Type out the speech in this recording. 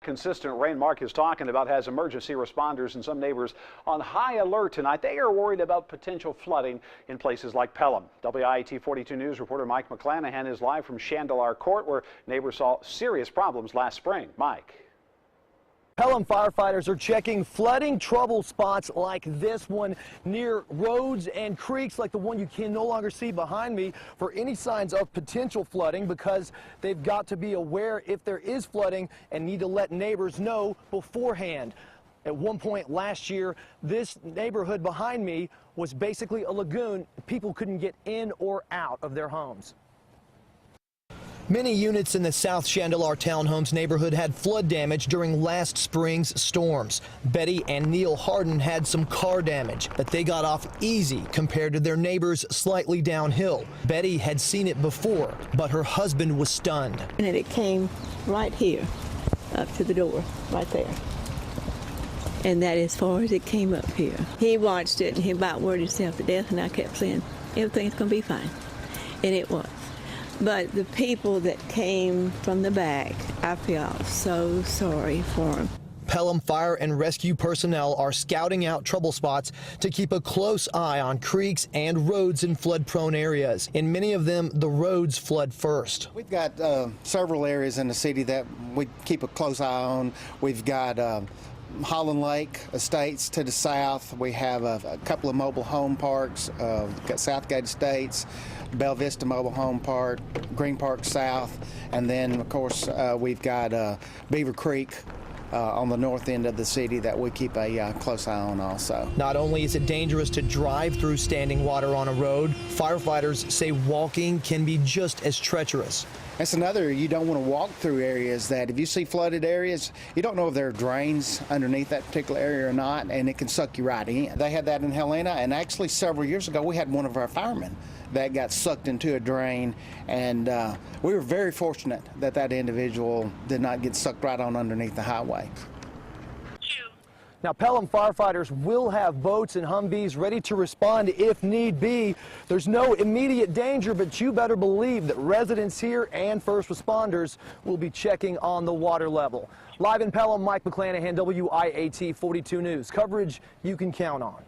consistent rain Mark is talking about has emergency responders and some neighbors on high alert tonight. They are worried about potential flooding in places like Pelham. WIAT 42 News reporter Mike McClanahan is live from Chandeleur Court, where neighbors saw serious problems last spring. Mike. Pelham firefighters are checking flooding trouble spots like this one near roads and creeks like the one you can no longer see behind me for any signs of potential flooding, because they've got to be aware if there is flooding and need to let neighbors know beforehand. At one point last year, this neighborhood behind me was basically a lagoon. People couldn't get in or out of their homes. Many units in the South Chandeleur Townhomes neighborhood had flood damage during last spring's storms. Betty and Neil Hardin had some car damage, but they got off easy compared to their neighbors slightly downhill. Betty had seen it before, but her husband was stunned. And it came right here, up to the door, right there. And that as far as it came up here. He watched it and he about worried himself to death, and I kept saying, everything's going to be fine. And it was. But the people that came from the back, I feel so sorry for them. Pelham Fire and Rescue personnel are scouting out trouble spots to keep a close eye on creeks and roads in flood-prone areas. In many of them, the roads flood first. We've got several areas in the city that we keep a close eye on. We've got Holland Lake Estates to the south. We have a couple of mobile home parks. We've got Southgate Estates, Bell Vista Mobile Home Park, Green Park South, and then of course we've got Beaver Creek on the north end of the city that we keep a close eye on also. Not only is it dangerous to drive through standing water on a road, firefighters say walking can be just as treacherous. That's another, you don't want to walk through areas that, if you see flooded areas, you don't know if there are drains underneath that particular area or not, and it can suck you right in. They had that in Helena, and actually several years ago we had one of our firemen that got sucked into a drain, and we were very fortunate that that individual did not get sucked right on underneath the highway. Now, Pelham firefighters will have boats and Humvees ready to respond if need be. There's no immediate danger, but you better believe that residents here and first responders will be checking on the water level. Live in Pelham, Mike McClanahan, WIAT 42 News. Coverage you can count on.